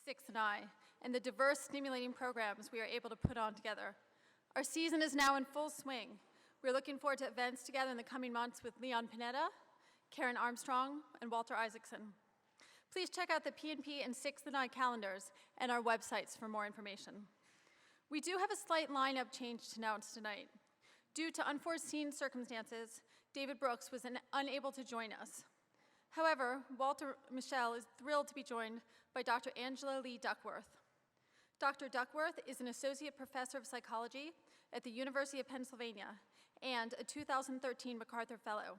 Sixth and I, and the diverse, stimulating programs we are able to put on together. Our season is now in full swing. We're looking forward to events together in the coming months with Leon Panetta, Karen Armstrong, and Walter Isaacson. Please check out the PNP and Sixth and I calendars and our websites for more information. We do have a slight lineup change to announce tonight. Due to unforeseen circumstances, David Brooks was unable to join us. However, Walter Mischel is thrilled to be joined by Dr. Angela Lee Duckworth. Dr. Duckworth is an associate professor of psychology at the University of Pennsylvania and a 2013 MacArthur Fellow.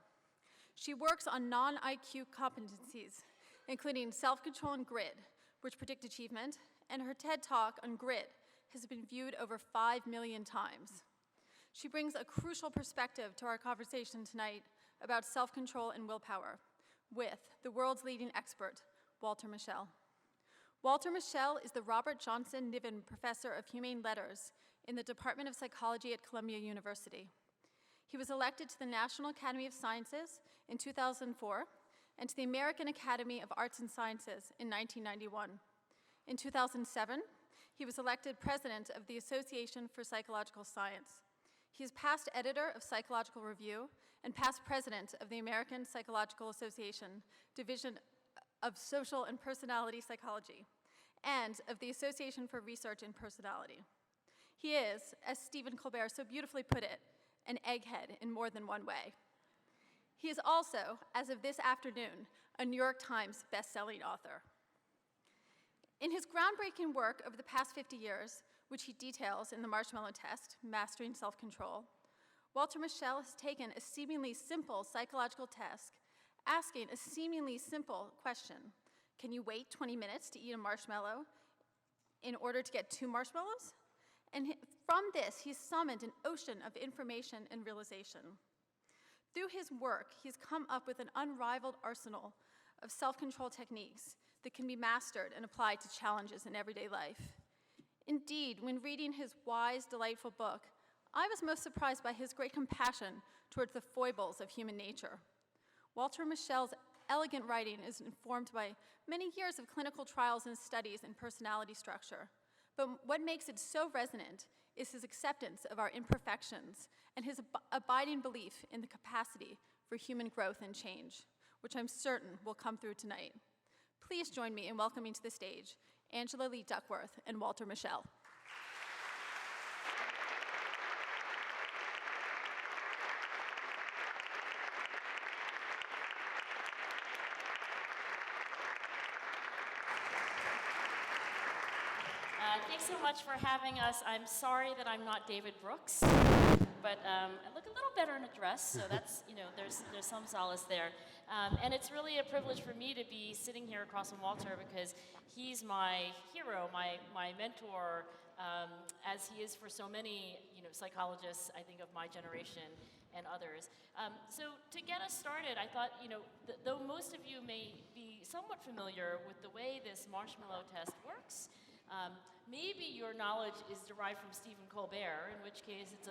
She works on non-IQ competencies, including self-control and grit, which predict achievement, and her TED Talk on grit has been viewed over 5 million times. She brings a crucial perspective to our conversation tonight about self-control and willpower with the world's leading expert, Walter Mischel. Walter Mischel is the Robert Johnson Niven Professor of Humane Letters in the Department of Psychology at Columbia University. He was elected to the National Academy of Sciences in 2004 and to the American Academy of Arts and Sciences in 1991. In 2007, he was elected president of the Association for Psychological Science. He is past editor of Psychological Review and past president of the American Psychological Association, Division of Social and Personality Psychology, and of the Association for Research in Personality. He is, as Stephen Colbert so beautifully put it, an egghead in more than one way. He is also, as of this afternoon, a New York Times best-selling author. In his groundbreaking work over the past 50 years, which he details in the Marshmallow Test, Mastering Self-Control, Walter Mischel has taken a seemingly simple psychological task, asking a seemingly simple question: can you wait 20 minutes to eat a marshmallow in order to get 2 marshmallows? And from this, he's summoned an ocean of information and realization. Through his work, he's come up with an unrivaled arsenal of self-control techniques that can be mastered and applied to challenges in everyday life. Indeed, when reading his wise, delightful book, I was most surprised by his great compassion towards the foibles of human nature. Walter Mischel's elegant writing is informed by many years of clinical trials and studies in personality structure. But what makes it so resonant is his acceptance of our imperfections and his abiding belief in the capacity for human growth and change, which I'm certain will come through tonight. Please join me in welcoming to the stage Angela Lee Duckworth and Walter Mischel. Thanks so much for having us. I'm sorry that I'm not David Brooks, but I look a little better in a dress, so that's, there's some solace there. And it's really a privilege for me to be sitting here across from Walter because he's my hero, my mentor, as he is for so many, psychologists, I think, of my generation and others. So to get us started, I thought, though most of you may be somewhat familiar with the way this marshmallow test works, maybe your knowledge is derived from Stephen Colbert, in which case it's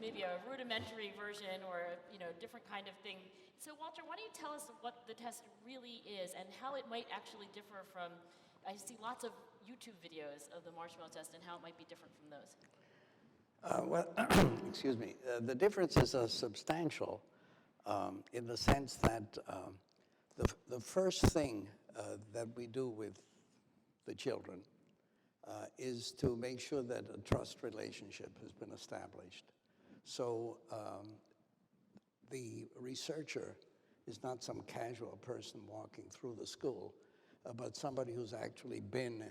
maybe a rudimentary version or a different kind of thing. So Walter, why don't you tell us what the test really is and how it might actually differ from, I see lots of YouTube videos of the marshmallow test and how it might be different from those. Excuse me. The differences are substantial in the sense that the first thing that we do with the children is to make sure that a trust relationship has been established. So the researcher is not some casual person walking through the school, but somebody who's actually been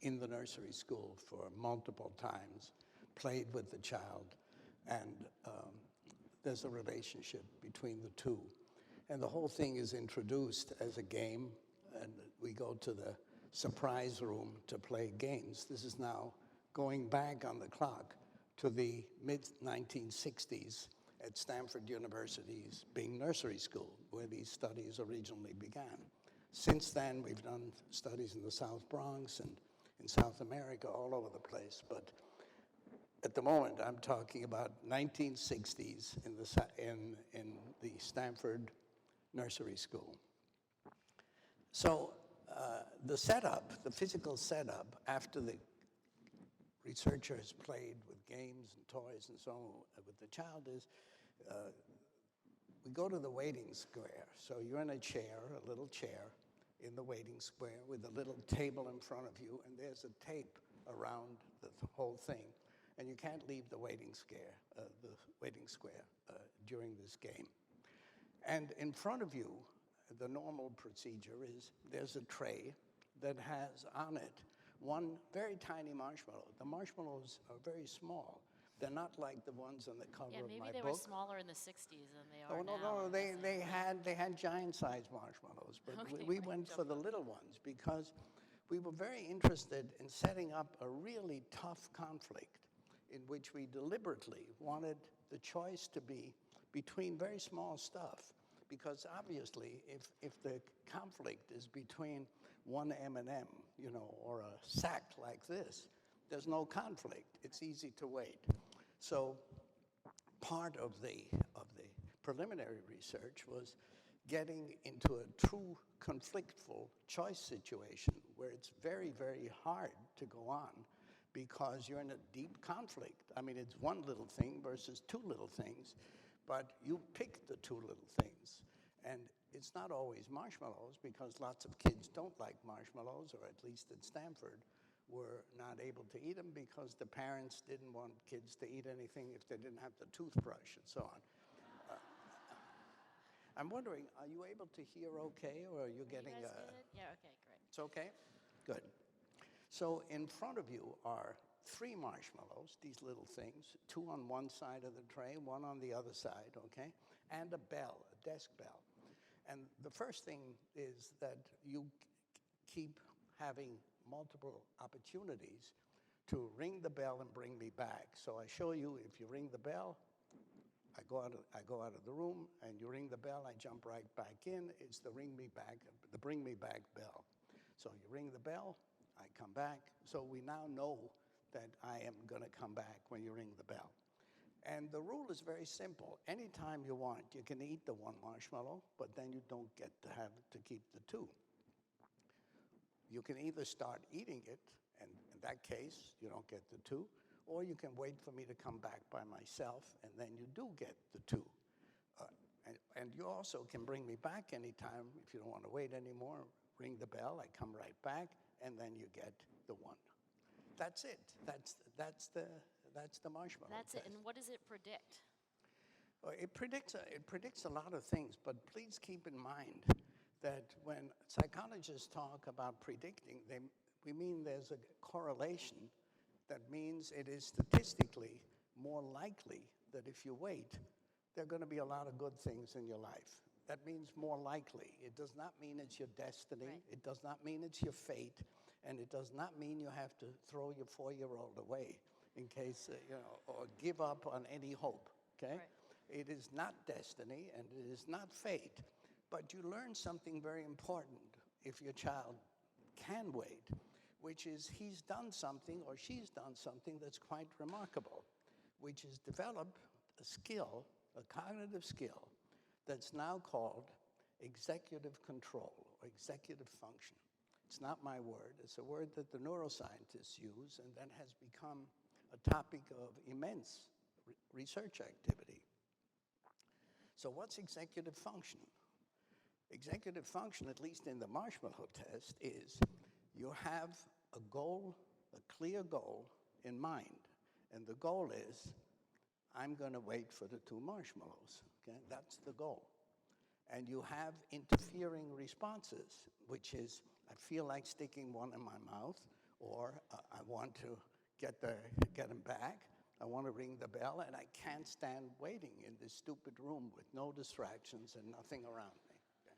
in the nursery school for multiple times, played with the child, and there's a relationship between the two. And the whole thing is introduced as a game, and we go to the surprise room to play games. This is now going back on the clock to the mid-1960s at Stanford University's Bing Nursery School, where these studies originally began. Since then, we've done studies in the South Bronx and in South America, all over the place. But at the moment, I'm talking about 1960s in the Stanford Nursery School. So the setup, the physical setup, after the researcher has played with games and toys and so on with the child is, we go to the waiting square. So you're in a chair, a little chair, in the waiting square with a little table in front of you, and there's a tape around the whole thing. And you can't leave the waiting square during this game. And in front of you, the normal procedure is there's a tray that has on it one very tiny marshmallow. The marshmallows are very small. They're not like the ones on the cover of my book. Yeah, maybe they were smaller in the 60s than they are now. No, they had giant-sized marshmallows, but Okay, we right, went jump for the little ones because we were very interested in setting up a really tough conflict in which we deliberately wanted the choice to be between very small stuff. Because obviously, if the conflict is between one M&M, or a sack like this, there's no conflict. It's easy to wait. So part of the preliminary research was getting into a true conflictful choice situation where it's very, very hard to go on because you're in a deep conflict. I mean, it's one little thing versus two little things, but you pick the two little things. And it's not always marshmallows because lots of kids don't like marshmallows, or at least at Stanford, were not able to eat them because the parents didn't want kids to eat anything if they didn't have the toothbrush and so on. I'm wondering, are you able to hear okay, or are you getting You guys good? Yeah, okay, great. It's okay? Good. So in front of you are 3 marshmallows, these little things, 2 on one side of the tray, 1 on the other side, okay? And a bell, a desk bell. And the first thing is that you keep having multiple opportunities to ring the bell and bring me back. So I show you, if you ring the bell, I go out of the room, and you ring the bell, I jump right back in. It's the bring me back bell. So you ring the bell, I come back. So we now know that I am going to come back when you ring the bell. And the rule is very simple. Anytime you want, you can eat the 1 marshmallow, but then you don't get to keep the 2. You can either start eating it, and in that case, you don't get the 2, or you can wait for me to come back by myself, and then you do get the 2. And you also can bring me back anytime if you don't want to wait anymore. Ring the bell, I come right back, and then you get the 1. That's it. That's the marshmallow That's test. it. And what does it predict? It predicts a lot of things, but please keep in mind that when psychologists talk about predicting, we mean there's a correlation. That means it is statistically more likely that if you wait, there are going to be a lot of good things in your life. That means more likely. It does not mean it's your destiny. Right. It does not mean it's your fate. And it does not mean you have to throw your 4-year-old away in case, or give up on any hope, okay? Right. It is not destiny, and it is not fate. But you learn something very important if your child can wait, which is he's done something or she's done something that's quite remarkable, which is develop a skill, a cognitive skill, that's now called executive control or executive function. It's not my word. It's a word that the neuroscientists use and that has become a topic of immense research activity. So what's executive function? Executive function, at least in the Marshmallow Test, is you have a goal, a clear goal in mind. And the goal is, I'm going to wait for the 2 marshmallows. Okay? That's the goal. And you have interfering responses, which is, I feel like sticking one in my mouth, or I want to get them back. I want to ring the bell, and I can't stand waiting in this stupid room with no distractions and nothing around me. Okay?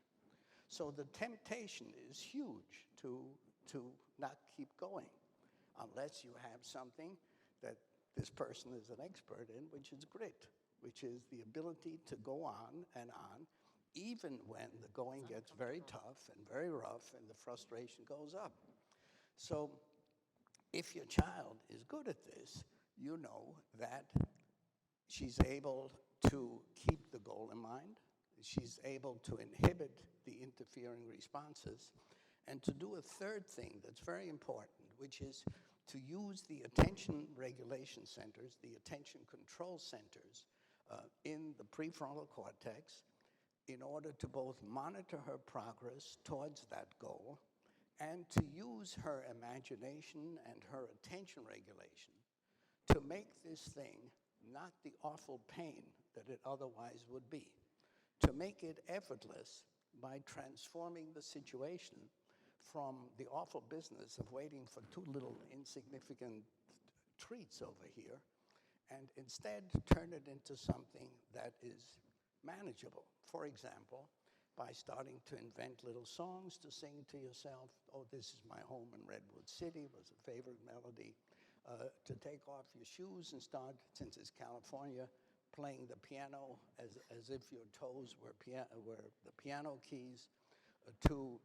So the temptation is huge to not keep going, unless you have something that this person is an expert in, which is grit, which is the ability to go on, even when the going gets very tough and very rough and the frustration goes up. So if your child is good at this, you know that she's able to keep the goal in mind, she's able to inhibit the interfering responses, and to do a third thing that's very important, which is to use the attention regulation centers, the attention control centers in the prefrontal cortex in order to both monitor her progress towards that goal and to use her imagination and her attention regulation to make this thing not the awful pain that it otherwise would be, to make it effortless by transforming the situation from the awful business of waiting for two little insignificant treats over here, and instead turn it into something that is manageable. For example, by starting to invent little songs to sing to yourself. Oh, This Is My Home in Redwood City was a favorite melody. To take off your shoes and start, since it's California, playing the piano as if your toes were the piano keys. To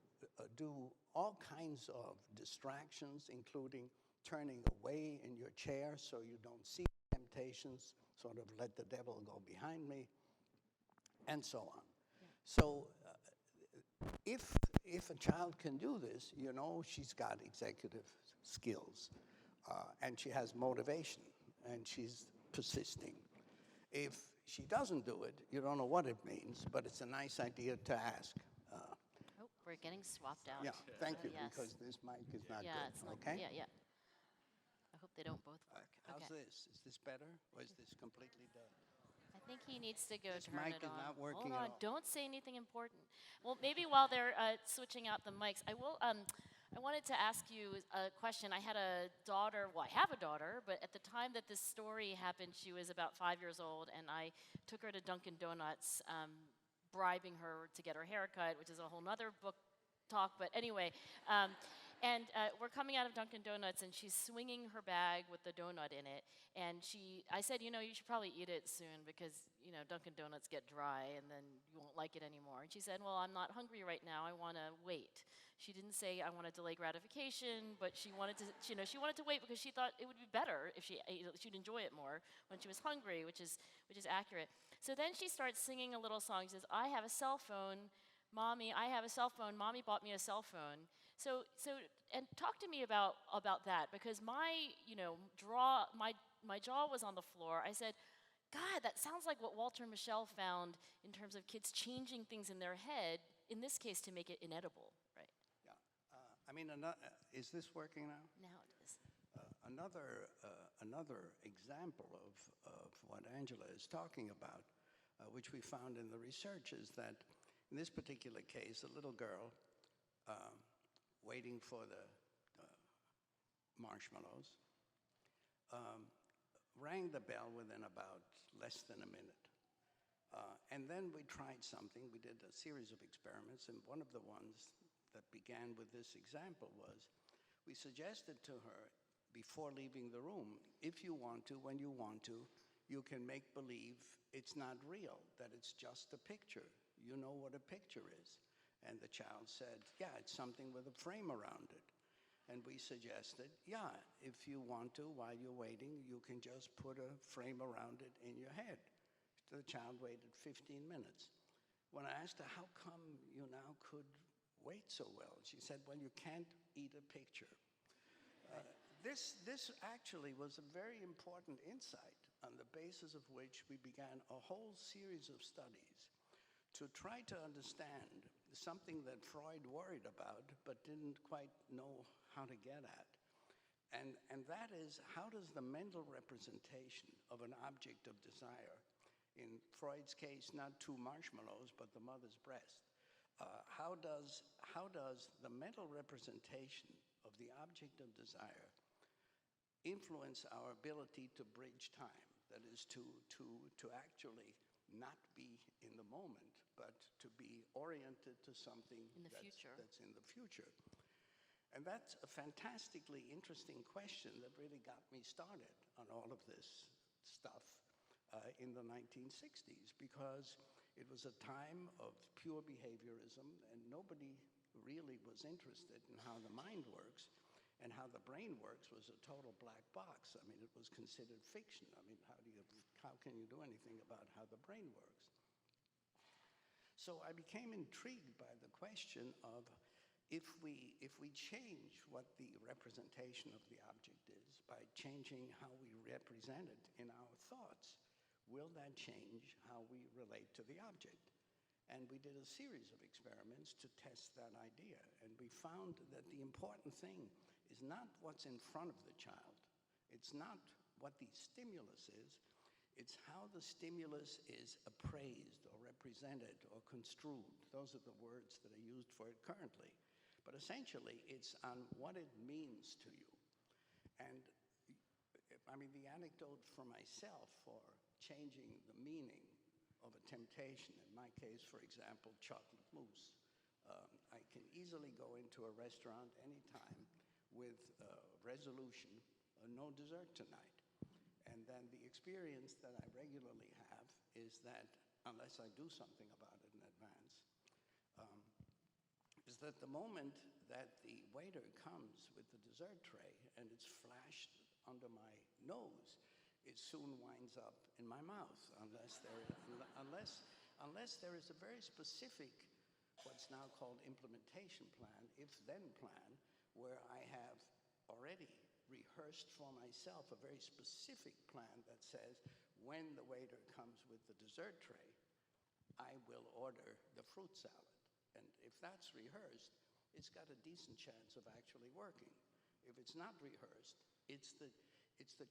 do all kinds of distractions, including turning away in your chair so you don't see temptations, sort of let the devil go behind me, and so on. Yeah. So if a child can do this, you know she's got executive skills, and she has motivation, and she's persisting. If she doesn't do it, you don't know what it means, but it's a nice idea to ask. Oh, we're getting swapped out. Yeah, thank you, yes. because this mic is not Yeah, good, it's not, okay? yeah. I hope they don't both work. How's Okay. this? Is this better, or is this completely dead? I think he needs to go This turn mic it is on. not working Hold at on, all. don't say anything important. Well, maybe while they're switching out the mics, I will. I wanted to ask you a question. I had a daughter. Well, I have a daughter, but at the time that this story happened, she was about 5 years old, and I took her to Dunkin' Donuts, bribing her to get her hair cut, which is a whole nother book talk. But anyway. And we're coming out of Dunkin' Donuts, and she's swinging her bag with the donut in it. And I said, you should probably eat it soon because, Dunkin' Donuts get dry, and then you won't like it anymore. And she said, well, I'm not hungry right now. I want to wait. She didn't say I want to delay gratification, but she wanted to, she wanted to wait because she thought it would be better if she'd enjoy it more when she was hungry, which is accurate. So then she starts singing a little song. She says, I have a cell phone. Mommy, I have a cell phone. Mommy bought me a cell phone. So, and talk to me about that, because my jaw was on the floor. I said, God, that sounds like what Walter and Mischel found in terms of kids changing things in their head, in this case to make it inedible, right? Yeah. Is this working now? Now it is. Another example of what Angela is talking about, which we found in the research, is that in this particular case, a little girl waiting for the marshmallows rang the bell within about less than a minute. And then we tried something. We did a series of experiments, and one of the ones that began with this example was we suggested to her before leaving the room, if you want to, when you want to, you can make believe it's not real, that it's just a picture. You know what a picture is. And the child said, yeah, it's something with a frame around it. And we suggested, yeah, if you want to, while you're waiting, you can just put a frame around it in your head. The child waited 15 minutes. When I asked her, how come you now could wait so well? She said, well, you can't eat a picture. This actually was a very important insight on the basis of which we began a whole series of studies to try to understand something that Freud worried about but didn't quite know how to get at. And that is, how does the mental representation of an object of desire, in Freud's case, not two marshmallows, but the mother's breast, how does the mental representation of the object of desire influence our ability to bridge time? That is, to actually not be in the moment, but to be oriented to something that's in the future. And that's a fantastically interesting question that really got me started on all of this stuff in the 1960s, because it was a time of pure behaviorism, and nobody really was interested in how the mind works. And how the brain works was a total black box. I mean, it was considered fiction. I mean, how can you do anything about how the brain works? So I became intrigued by the question of, if we change what the representation of the object is by changing how we represent it in our thoughts, will that change how we relate to the object? And we did a series of experiments to test that idea. And we found that the important thing is not what's in front of the child. It's not what the stimulus is. It's how the stimulus is appraised or represented or construed. Those are the words that are used for it currently. But essentially, it's on what it means to you. And I mean, the anecdote for myself for changing the meaning of a temptation, in my case, for example, chocolate mousse. I can easily go into a restaurant anytime with a resolution, no dessert tonight. And then the experience that I regularly have is that, unless I do something about it in advance, is that the moment that the waiter comes with the dessert tray and it's flashed under my nose, it soon winds up in my mouth, unless there is a very specific, what's now called implementation plan, if-then plan, where I have already rehearsed for myself a very specific plan that says, when the waiter comes with the dessert tray, I will order the fruit salad. And if that's rehearsed, it's got a decent chance of actually working. If it's not rehearsed, it's the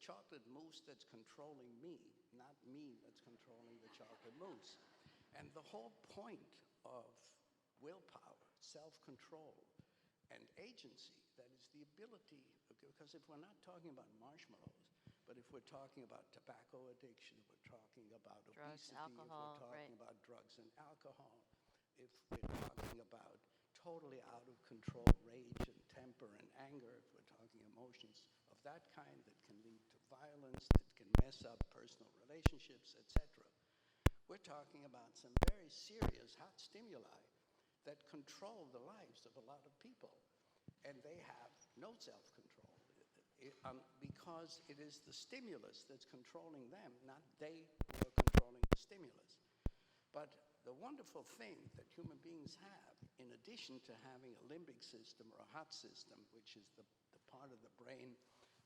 chocolate mousse that's controlling me, not me that's controlling the chocolate mousse. And the whole point of willpower, self-control, and agency, that is the ability, because if we're not talking about marshmallows, but if we're talking about tobacco addiction, if we're talking about Drugs, obesity, alcohol, if we're talking right. about drugs and alcohol, if we're talking about totally out of control rage and temper and anger, if we're talking emotions of that kind that can lead to violence, that can mess up personal relationships, etc. We're talking about some very serious hot stimuli that control the lives of a lot of people. And they have no self-control because it is the stimulus that's controlling them, not they who are controlling the stimulus. But the wonderful thing that human beings have, in addition to having a limbic system or a hot system, which is the part of the brain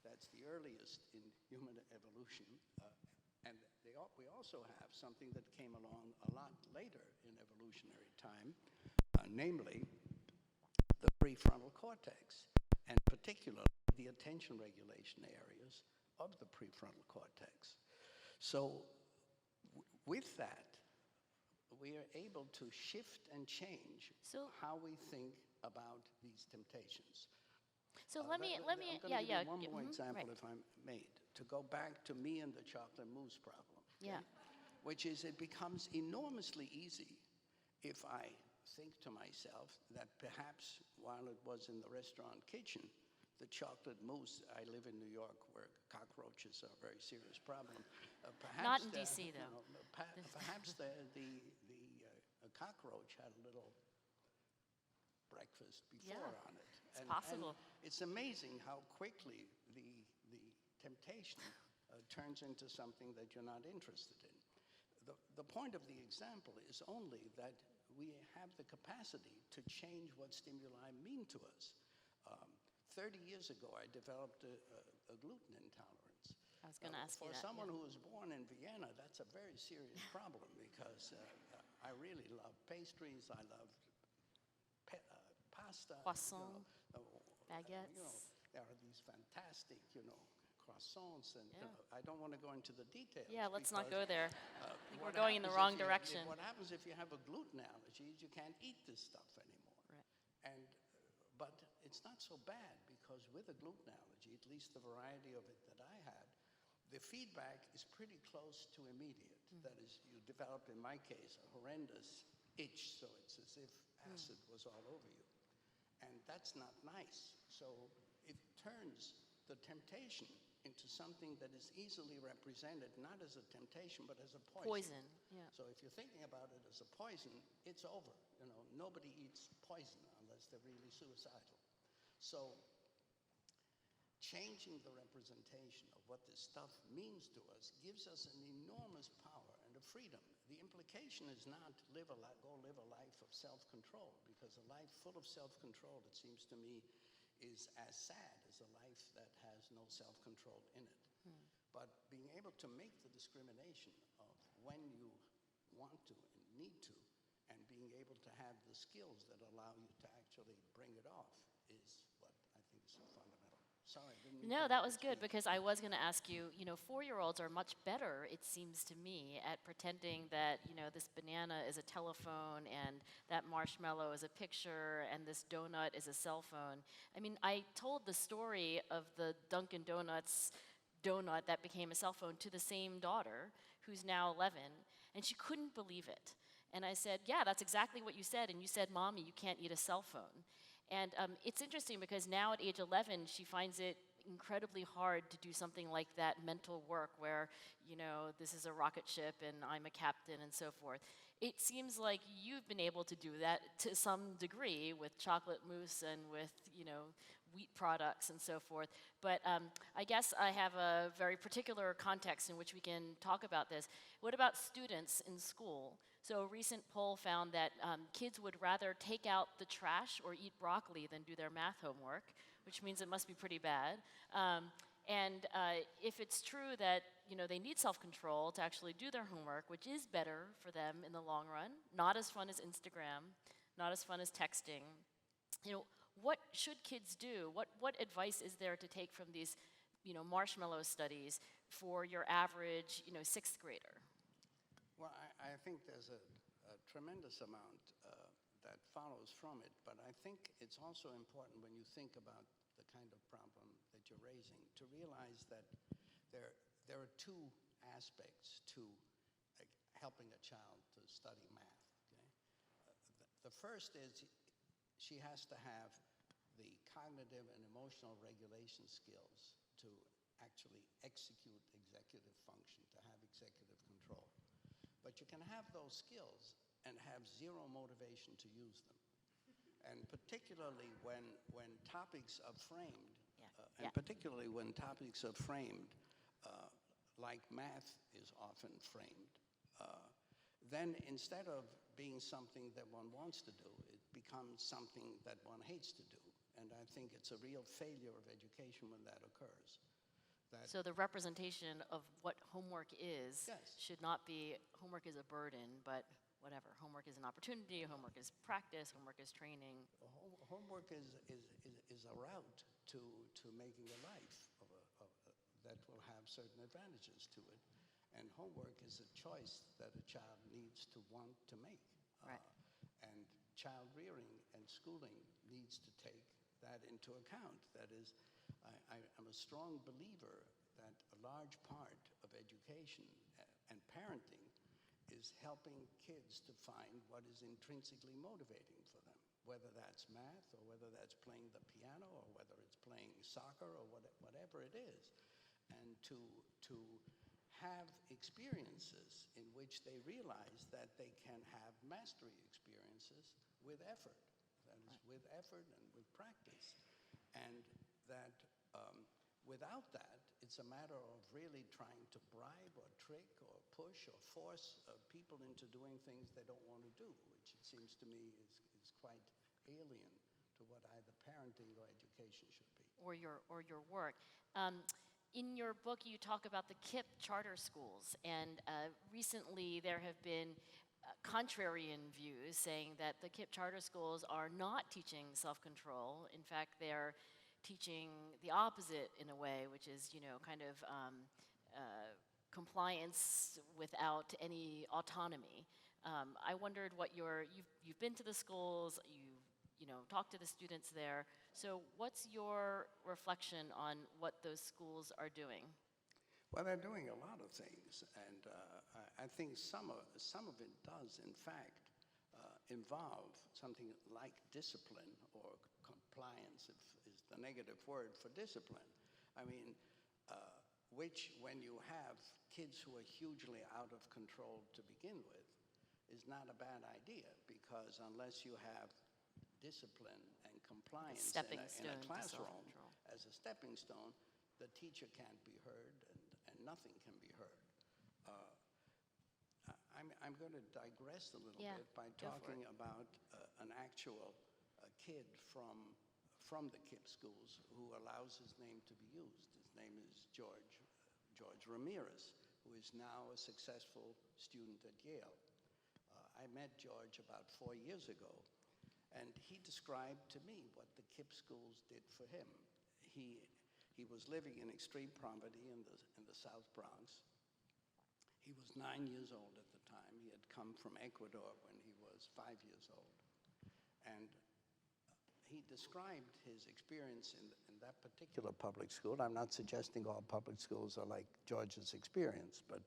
that's the earliest in human evolution, and we also have something that came along a lot later in evolutionary time, namely the prefrontal cortex, and particularly the attention regulation areas of the prefrontal cortex. So with that, we are able to shift and change how we think about these temptations. So let me, I'm going to give you one more example, right. if I may, to go back to me and the chocolate mousse problem. Yeah. Which is, it becomes enormously easy if I think to myself that perhaps while it was in the restaurant kitchen, the chocolate mousse, I live in New York where cockroaches are a very serious problem. Not in D.C. though. Perhaps the cockroach had a little breakfast before on it. It's possible. And it's amazing how quickly the temptation turns into something that you're not interested in. The point of the example is only that we have the capacity to change what stimuli mean to us. 30 years ago, I developed a gluten intolerance. I was going to ask you that. For someone who was born in Vienna, that's a very serious problem because I really love pastries. I love pasta. Croissant, baguettes. There are these fantastic, croissants, and I don't want to go into the details. Yeah, let's not go there. I think we're going in the happens wrong direction. What happens if you have a gluten allergy is you can't eat this stuff anymore. Right. But it's not so bad because with a gluten allergy, at least the variety of it that I had, the feedback is pretty close to immediate. That is, you develop, in my case, a horrendous itch, so it's as if acid was all over you. And that's not nice. So it turns the temptation into something that is easily represented, not as a temptation, but as a poison. Yeah. So if you're thinking about it as a poison, it's over. Nobody eats poison unless they're really suicidal. So changing the representation of what this stuff means to us gives us an enormous power and a freedom. the implication is not go live a life of self-control, because a life full of self-control, it seems to me, is as sad as a life that has no self-control in it. But being able to make the discrimination of when you want to and need to, and being able to have the skills that allow you to actually bring it off is what I think is so fundamental. Sorry, I didn't mean No, to that make was you good speak. because I was going to ask you, 4-year-olds are much better, it seems to me, at pretending that, this banana is a telephone and that marshmallow is a picture and this donut is a cell phone. I mean, I told the story of the Dunkin' Donuts donut that became a cell phone to the same daughter who's now 11, and she couldn't believe it. And I said, yeah, that's exactly what you said, and you said, Mommy, you can't eat a cell phone. And it's interesting because now at age 11, she finds it incredibly hard to do something like that mental work where, this is a rocket ship and I'm a captain and so forth. It seems like you've been able to do that to some degree with chocolate mousse and with, wheat products and so forth. But I guess I have a very particular context in which we can talk about this. What about students in school? So a recent poll found that kids would rather take out the trash or eat broccoli than do their math homework, which means it must be pretty bad. And if it's true that they need self-control to actually do their homework, which is better for them in the long run, not as fun as Instagram, not as fun as texting, what should kids do? What advice is there to take from these marshmallow studies for your average 6th grader? Well, I think there's a tremendous amount that follows from it, but I think it's also important when you think about the kind of problem that you're raising to realize that there are two aspects to helping a child to study math. Okay? The first is she has to have the cognitive and emotional regulation skills to actually execute executive function, to have executive control. But you can have those skills and have zero motivation to use them. And particularly when topics are framed, particularly when topics are framed like math is often framed, then instead of being something that one wants to do, it becomes something that one hates to do. And I think it's a real failure of education when that occurs. So the representation of what homework is Yes. should not be homework is a burden, but whatever. Homework is an opportunity, homework is practice, homework is training. Homework is a route to making a life that will have certain advantages to it. And homework is a choice that a child needs to want to make. Right. And child rearing and schooling needs to take that into account. That is, I'm a strong believer that a large part of education and parenting is helping kids to find what is intrinsically motivating for them, whether that's math or whether that's playing the piano or whether it's playing soccer or whatever it is. And to have experiences in which they realize that they can have mastery experiences with effort. That is, with effort and with practice. And that without that, it's a matter of really trying to bribe or trick or push or force people into doing things they don't want to do, which it seems to me is quite alien to what either parenting or education should be. Or your work. In your book, you talk about the KIPP charter schools, and recently there have been contrarian views saying that the KIPP charter schools are not teaching self-control. In fact, they're teaching the opposite in a way, which is, kind of compliance without any autonomy. I wondered what you've been to the schools, you talked to the students there. So what's your reflection on what those schools are doing? Well, they're doing a lot of things, and I think some of it does, in fact, involve something like discipline or compliance, is the negative word for discipline. I mean, which when you have kids who are hugely out of control to begin with, is not a bad idea, because unless you have discipline and compliance in a classroom as a stepping stone, the teacher can't be heard and nothing can be heard. I'm going to digress a little Yeah, bit by go for talking it. about an actual kid from the KIPP schools who allows his name to be used. His name is George Ramirez, who is now a successful student at Yale. I met George about 4 years ago, and he described to me what the KIPP schools did for him. He was living in extreme poverty in the South Bronx. He was 9 years old at the time. He had come from Ecuador when he was 5 years old. And he described his experience in that particular public school. I'm not suggesting all public schools are like George's experience, but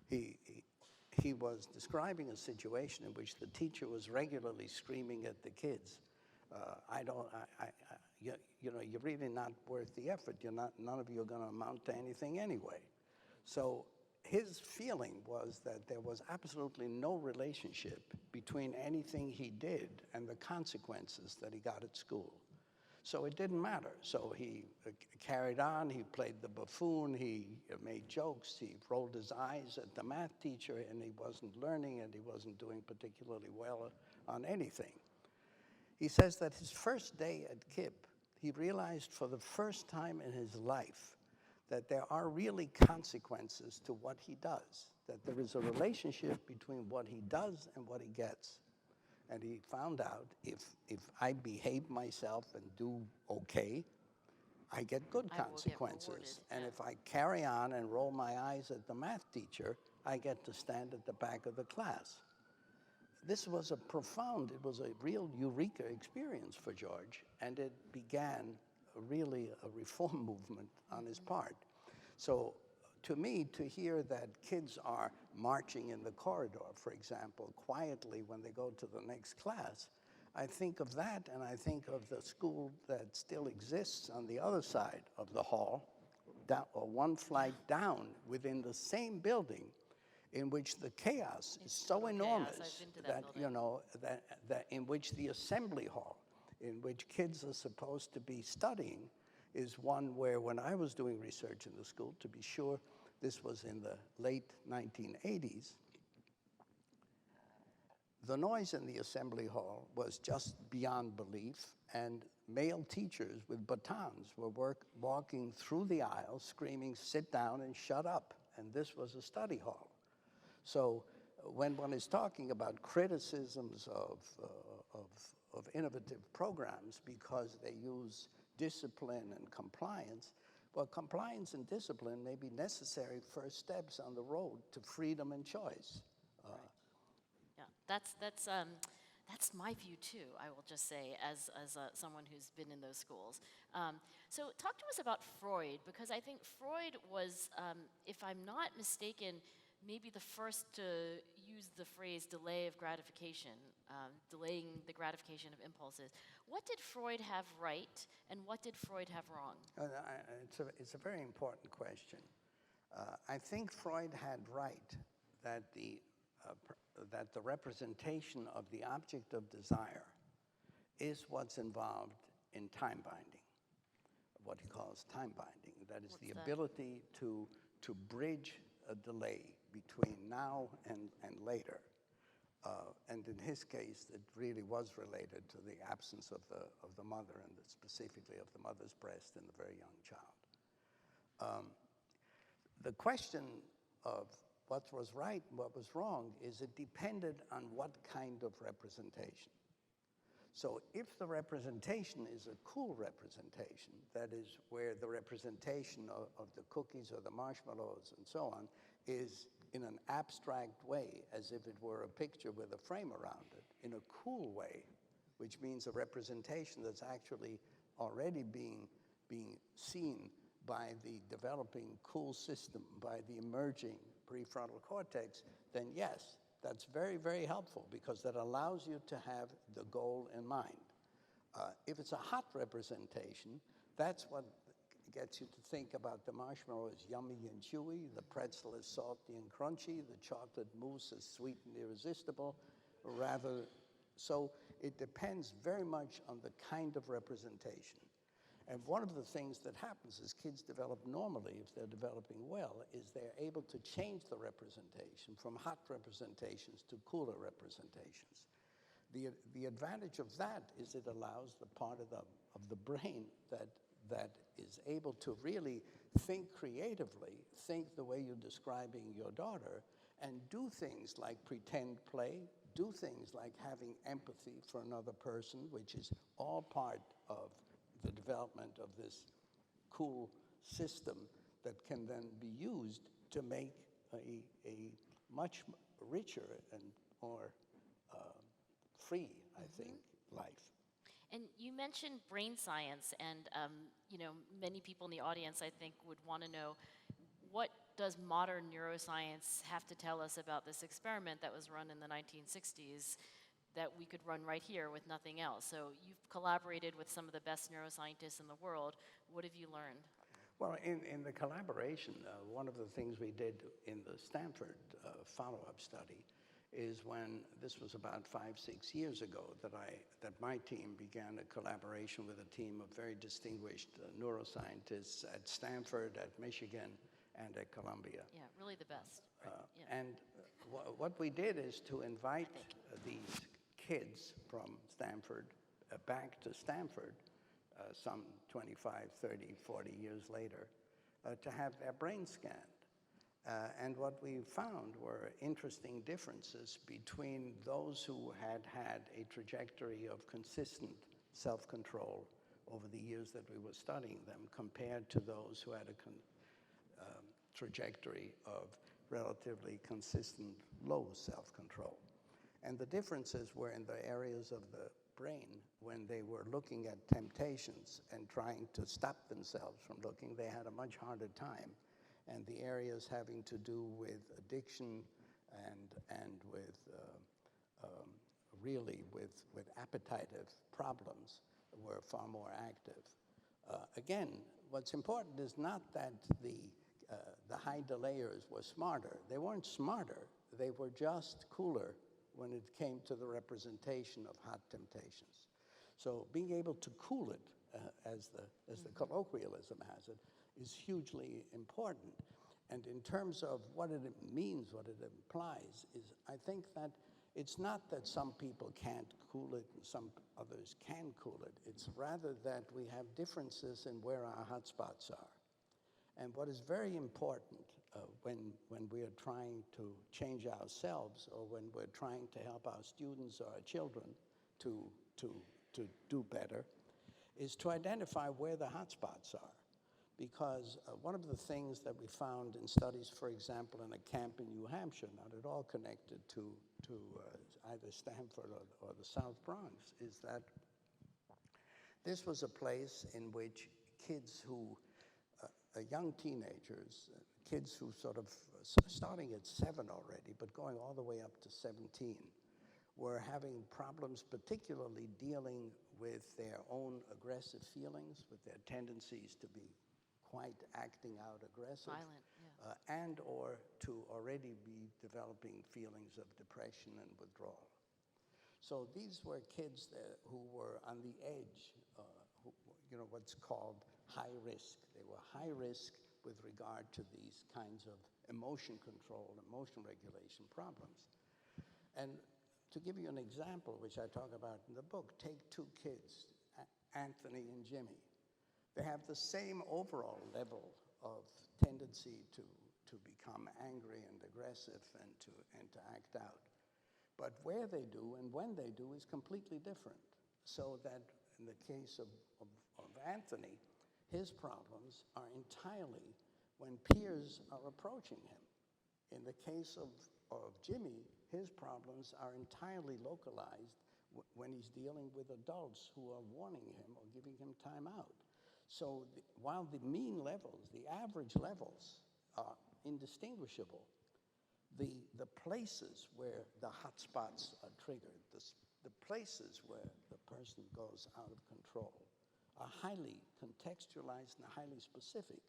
he was describing a situation in which the teacher was regularly screaming at the kids. You're really not worth the effort. None of you are going to amount to anything anyway. So his feeling was that there was absolutely no relationship between anything he did and the consequences that he got at school. So it didn't matter. So he carried on, he played the buffoon, he made jokes, he rolled his eyes at the math teacher, and he wasn't learning and he wasn't doing particularly well on anything. He says that his first day at KIPP, he realized for the first time in his life that there are really consequences to what he does, that there is a relationship between what he does and what he gets. And he found out if I behave myself and do okay, I get good I will get consequences. rewarded, And yeah. if I carry on and roll my eyes at the math teacher, I get to stand at the back of the class. This was it was a real eureka experience for George, and it began really a reform movement on his part. So to me, to hear that kids are marching in the corridor, for example, quietly when they go to the next class, I think of that, and I think of the school that still exists on the other side of the hall, or one flight down within the same building, in which the chaos is so total chaos. enormous I've been to that, that building. that in which the assembly hall, in which kids are supposed to be studying, is one where when I was doing research in the school, to be sure, this was in the late 1980s, the noise in the assembly hall was just beyond belief, and male teachers with batons were walking through the aisle screaming, "Sit down and shut up." And this was a study hall. So when one is talking about criticisms of innovative programs because they use discipline and compliance, well, compliance and discipline may be necessary first steps on the road to freedom and choice. Yeah, that's my view too. I will just say, as someone who's been in those schools. So talk to us about Freud, because I think Freud was, if I'm not mistaken, maybe the first to use the phrase delay of gratification, delaying the gratification of impulses. What did Freud have right, and what did Freud have wrong? It's a very important question. I think Freud had right that that the representation of the object of desire is what's involved in time binding, what he calls time binding. That is the ability to bridge a delay between now and later. And in his case, it really was related to the absence of the mother, and specifically of the mother's breast in the very young child. The question of what was right and what was wrong is it depended on what kind of representation. So if the representation is a cool representation, that is where the representation of the cookies or the marshmallows and so on is in an abstract way, as if it were a picture with a frame around it, in a cool way, which means a representation that's actually already being seen by the developing cool system, by the emerging prefrontal cortex, then yes, that's very, very helpful, because that allows you to have the goal in mind. If it's a hot representation, that's what gets you to think about the marshmallow as yummy and chewy, the pretzel is salty and crunchy, the chocolate mousse is sweet and irresistible. So it depends very much on the kind of representation. And one of the things that happens as kids develop normally, if they're developing well, is they're able to change the representation from hot representations to cooler representations. The advantage of that is it allows the part of the brain that is able to really think creatively, think the way you're describing your daughter, and do things like pretend play, do things like having empathy for another person, which is all part of the development of this cool system that can then be used to make a much richer and more free, I think, life. And you mentioned brain science, and many people in the audience, I think, would want to know, what does modern neuroscience have to tell us about this experiment that was run in the 1960s that we could run right here with nothing else? So you've collaborated with some of the best neuroscientists in the world. What have you learned? Well, in the collaboration, one of the things we did in the Stanford follow-up study is when, this was about 5-6 years ago, that my team began a collaboration with a team of very distinguished neuroscientists at Stanford, at Michigan, and at Columbia. Yeah, really the best. Right? Yeah. And what we did is to invite these kids from Stanford back to Stanford some 25, 30, 40 years later to have their brain scanned. And what we found were interesting differences between those who had had a trajectory of consistent self-control over the years that we were studying them compared to those who had a trajectory of relatively consistent low self-control. And the differences were in the areas of the brain when they were looking at temptations and trying to stop themselves from looking. They had a much harder time. And the areas having to do with addiction and with really with appetitive problems were far more active. Again, what's important is not that the high delayers were smarter. They weren't smarter. They were just cooler when it came to the representation of hot temptations. So being able to cool it, as the colloquialism has it, is hugely important. And in terms of what it means, what it implies, is I think that it's not that some people can't cool it and some others can cool it. It's rather that we have differences in where our hot spots are. And what is very important when we are trying to change ourselves or when we're trying to help our students or our children to do better is to identify where the hot spots are. Because one of the things that we found in studies, for example, in a camp in New Hampshire, not at all connected to either Stanford or the South Bronx, is that this was a place in which kids who, young teenagers, kids who sort of, starting at 7 already, but going all the way up to 17, were having problems particularly dealing with their own aggressive feelings, with their tendencies to be quite acting out aggressive. Violent, yeah. And or to already be developing feelings of depression and withdrawal. So these were kids who were on the edge, what's called high risk. They were high risk with regard to these kinds of emotion control, emotion regulation problems. And to give you an example, which I talk about in the book, take 2 kids, Anthony and Jimmy. They have the same overall level of tendency to become angry and aggressive and to act out. But where they do and when they do is completely different. So that in the case of Anthony, his problems are entirely when peers are approaching him. In the case of Jimmy, his problems are entirely localized when he's dealing with adults who are warning him or giving him time out. So while the mean levels, the average levels are indistinguishable, the places where the hot spots are triggered, the places where the person goes out of control are highly contextualized and highly specific.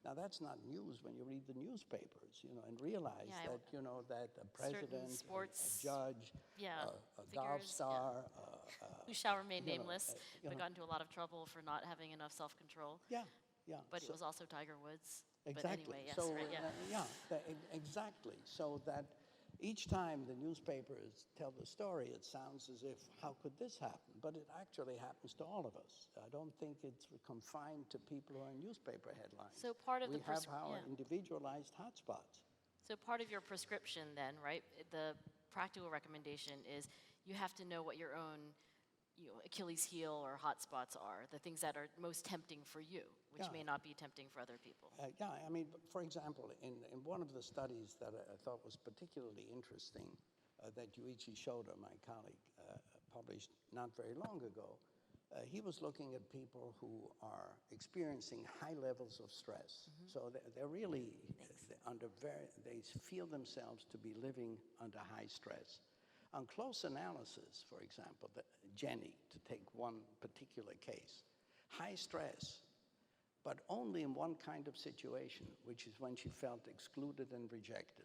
Now that's not news when you read the newspapers, and realize that, that a president, a judge, a golf star, who shall remain you know, nameless, you but know. got into a lot of trouble for not having enough self-control. Yeah, yeah. But it So- was also Tiger Woods. Exactly. But anyway, yes, so, right, yeah. exactly. So that each time the newspapers tell the story, it sounds as if, how could this happen? But it actually happens to all of us. I don't think it's confined to people who are in newspaper headlines. So part of we the have our yeah. individualized hotspots. So part of your prescription then, right, the practical recommendation is you have to know what your own Achilles heel or hotspots are, the things that are most tempting for you, which Yeah. may not be tempting for other people. Yeah, I mean, for example, in one of the studies that I thought was particularly interesting, that Yuichi Shoda, my colleague, published not very long ago, he was looking at people who are experiencing high levels of stress. So they're really they feel themselves to be living under high stress. On close analysis, for example, Jenny, to take one particular case, high stress, but only in one kind of situation, which is when she felt excluded and rejected.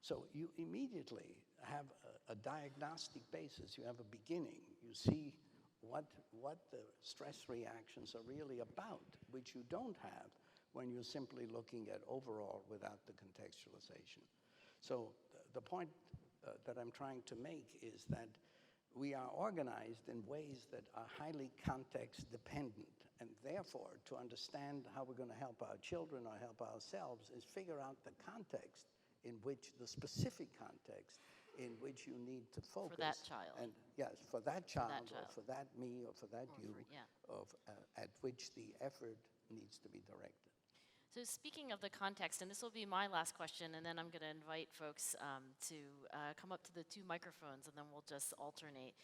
So you immediately have a diagnostic basis. You have a beginning. You see what the stress reactions are really about, which you don't have when you're simply looking at overall without the contextualization. So the point that I'm trying to make is that we are organized in ways that are highly context dependent, and therefore to understand how we're going to help our children or help ourselves is figure out the context in which, the specific context in which you need to focus. For that child. And yes, for that child, child. or for that me, or for that Or you, yeah. at which the effort needs to be directed. So speaking of the context, and this will be my last question, and then I'm going to invite folks to come up to the two microphones, and then we'll just alternate.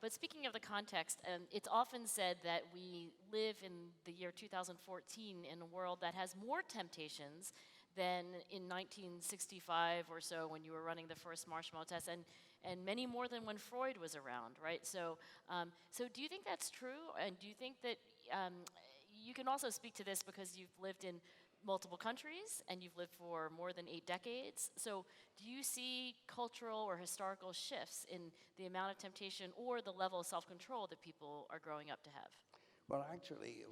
But speaking of the context, it's often said that we live in the year 2014 in a world that has more temptations than in 1965 or so when you were running the first Marshmallow Test, and many more than when Freud was around, right? So, so do you think that's true? And do you think that you can also speak to this because you've lived in multiple countries and you've lived for more than 8 decades. So do you see cultural or historical shifts in the amount of temptation or the level of self-control that people are growing up to have? Well, actually,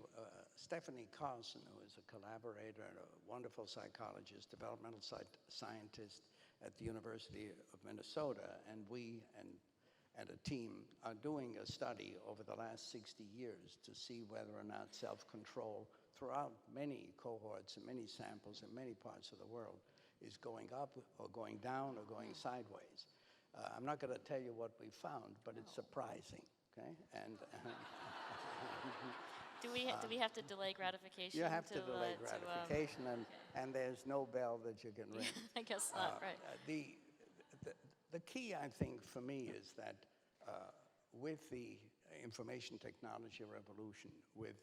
Stephanie Carlson, who is a collaborator and a wonderful psychologist, developmental scientist at the University of Minnesota, and we and a team are doing a study over the last 60 years to see whether or not self-control throughout many cohorts and many samples in many parts of the world is going up or going down or going sideways. I'm not going to tell you what we found, but it's surprising, okay? And do we have to delay gratification? you have to delay okay. gratification, and there's no bell that you can ring. I guess not, right. The key, I think, for me is that with the information technology revolution, with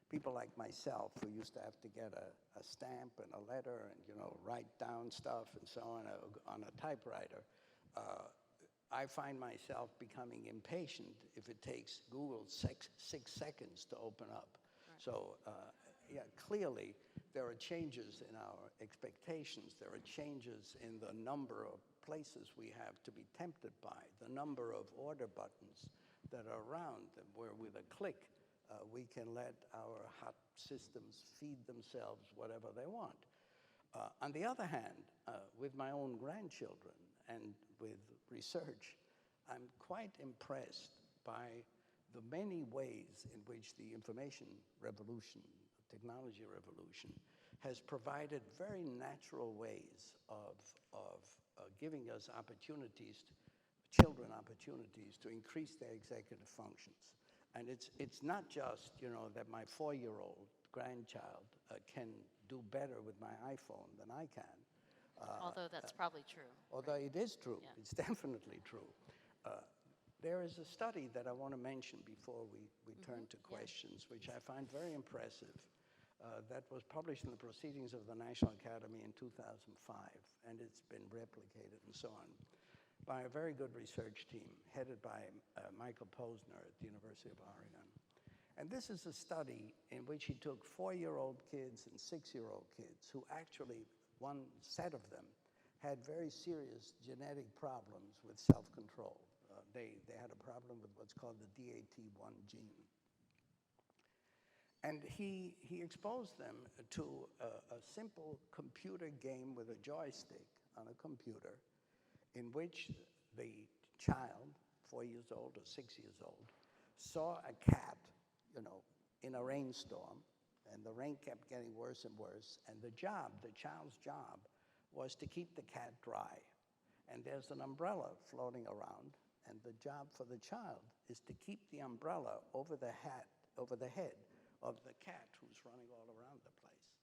people like myself who used to have to get a stamp and a letter and write down stuff and so on a typewriter, I find myself becoming impatient if it takes Google 6 seconds to open up. Right. So, yeah, clearly there are changes in our expectations. There are changes in the number of places we have to be tempted by, the number of order buttons that are around, where with a click we can let our hot systems feed themselves whatever they want. On the other hand, with my own grandchildren and with research, I'm quite impressed by the many ways in which the information revolution, technology revolution, has provided very natural ways of giving us children opportunities to increase their executive functions. And it's not just, that my 4-year-old grandchild can do better with my iPhone than I can. Although that's probably true. Although it is true. Yeah. It's definitely true. There is a study that I want to mention before we turn to questions, which I find very impressive, that was published in the Proceedings of the National Academy in 2005, and it's been replicated and so on, by a very good research team headed by Michael Posner at the University of Oregon. And this is a study in which he took 4-year-old kids and 6-year-old kids who actually, one set of them, had very serious genetic problems with self-control, they had a problem with what's called the DAT1 gene. And he exposed them to a simple computer game with a joystick on a computer in which the child, 4 years old or 6 years old, saw a cat, in a rainstorm, and the rain kept getting worse and worse, and the child's job was to keep the cat dry. And there's an umbrella floating around, and the job for the child is to keep the umbrella over the head of the cat who's running all around the place.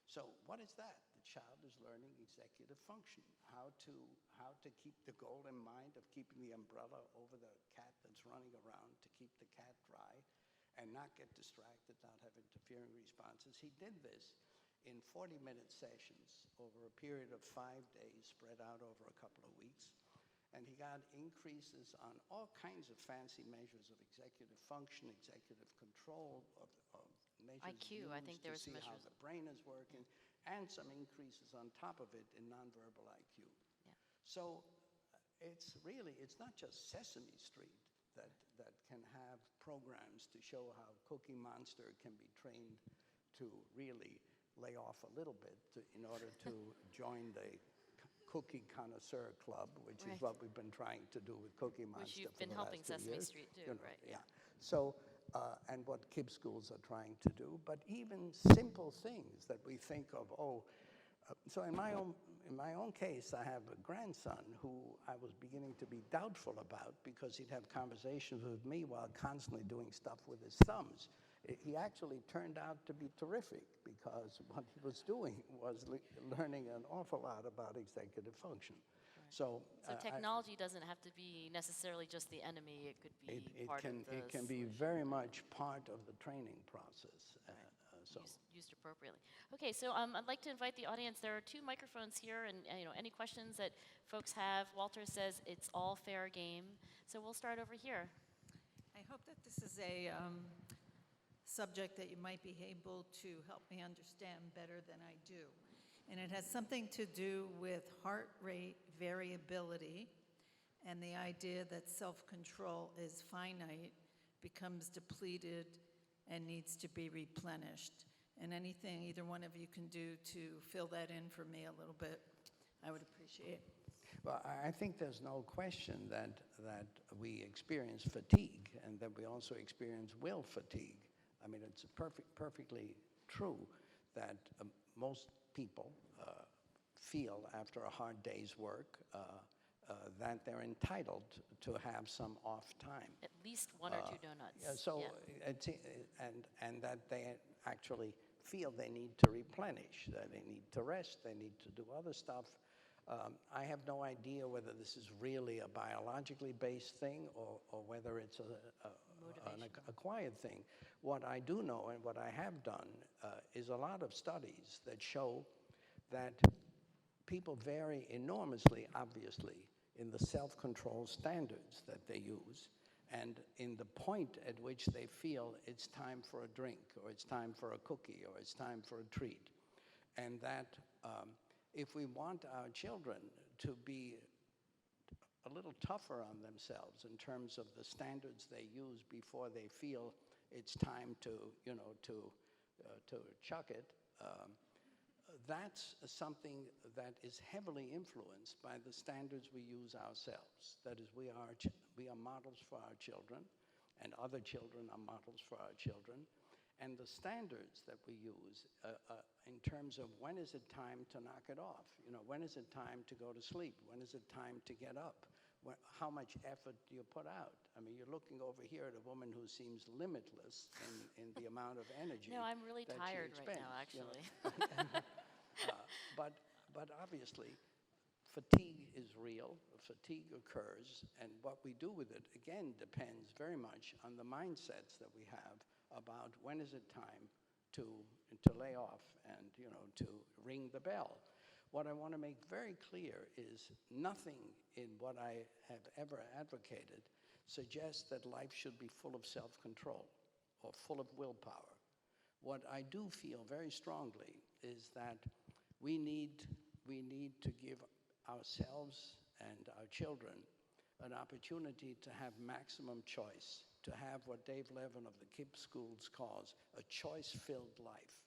So what is that? The child is learning executive function, how to keep the goal in mind of keeping the umbrella over the cat that's running around, to keep the cat dry and not get distracted, not have interfering responses. He did this in 40-minute sessions over a period of 5 days spread out over a couple of weeks. And he got increases on all kinds of fancy measures of executive function, executive control, of measures IQ, I think there was to see how measures. the brain is working, and some increases on top of it in nonverbal IQ. Yeah. So it's not just Sesame Street that can have programs to show how Cookie Monster can be trained to really lay off a little bit in order to join the Cookie Connoisseur Club, which is what we've been trying to do with Cookie Monster. Which you've for been the helping last 2 Sesame years. Street do, right? Yeah. So, and what KIB schools are trying to do, but even simple things that we think of, so in my own case, I have a grandson who I was beginning to be doubtful about because he'd have conversations with me while constantly doing stuff with his thumbs. He actually turned out to be terrific because what he was doing was learning an awful lot about executive function. Right. So technology doesn't have to be necessarily just the enemy. It could be part of the It can be solution. very much part of the training process. Used appropriately. Okay, so I'd like to invite the audience. There are 2 microphones here, and any questions that folks have. Walter says it's all fair game, so we'll start over here. I hope that this is a subject that you might be able to help me understand better than I do. And it has something to do with heart rate variability and the idea that self-control is finite, becomes depleted, and needs to be replenished. And anything either one of you can do to fill that in for me a little bit, I would appreciate. Well, I think there's no question that we experience fatigue and that we also experience will fatigue. I mean, it's perfectly true that most people feel after a hard day's work that they're entitled to have some off time. At least 1 or 2 donuts. And that they actually feel they need to replenish, that they need to rest, they need to do other stuff. I have no idea whether this is really a biologically based thing or whether it's an acquired thing. What I do know and what I have done is a lot of studies that show that people vary enormously, obviously, in the self-control standards that they use and in the point at which they feel it's time for a drink or it's time for a cookie or it's time for a treat. And that if we want our children to be a little tougher on themselves in terms of the standards they use before they feel it's time to chuck it, that's something that is heavily influenced by the standards we use ourselves. That is, we are models for our children, and other children are models for our children. And the standards that we use in terms of when is it time to knock it off? When is it time to go to sleep? When is it time to get up? How much effort do you put out? I mean, you're looking over here at a woman who seems limitless in the amount of energy. No, I'm really that tired she right expends, now, actually. But obviously, fatigue is real. Fatigue occurs, and what we do with it, again, depends very much on the mindsets that we have about when is it time to lay off and to ring the bell. What I want to make very clear is nothing in what I have ever advocated suggests that life should be full of self-control or full of willpower. What I do feel very strongly is that we need to give ourselves and our children an opportunity to have maximum choice, to have what Dave Levin of the KIPP schools calls a choice-filled life.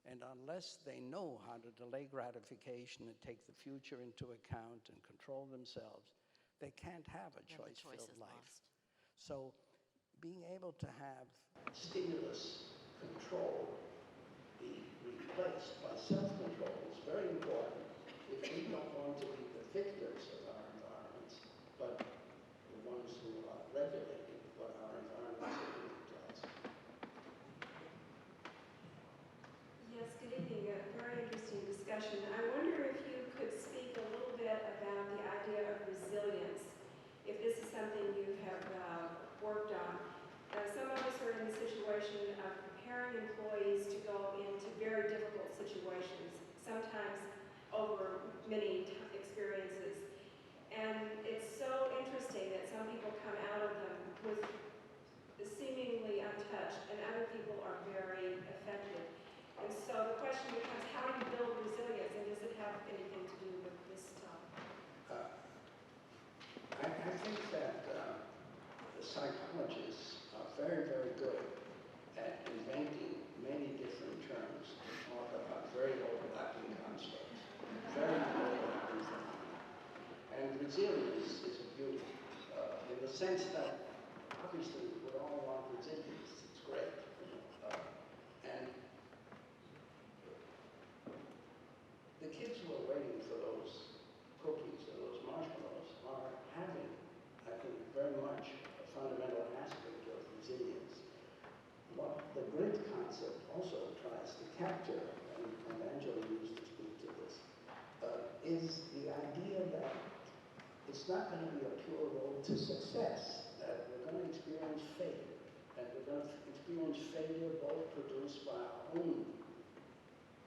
And unless they know how to delay gratification and take the future into account and control themselves, they can't have a choice-filled life. So being able to have stimulus control be replaced by self-control is very important if we don't want to be the victims of our environments, but the ones who are regulating what our environments are doing to us. Yes, good evening. A very interesting discussion. I wonder if you could speak a little bit about the idea of resilience, if this is something you have worked on. Some of us are in the situation of preparing employees to go into very difficult situations, sometimes over many experiences. And it's so interesting that some people come out of them with seemingly untouched, and other people are very affected. And so the question becomes, how do you build resilience, and does it have anything to do with this topic? I think that the psychologists are very, very good at inventing many different terms to talk about very overlapping constructs, very overlapping phenomena. And resilience is a beauty in the sense that obviously we would all want resilience. It's great. And the kids who are waiting for those cookies or those marshmallows are having, I think, very much a fundamental aspect of resilience. What the grit concept also tries to capture, and Angela used to speak to this, is the idea that it's not going to be a pure road to success, that we're going to experience failure, and we're going to experience failure both produced by our own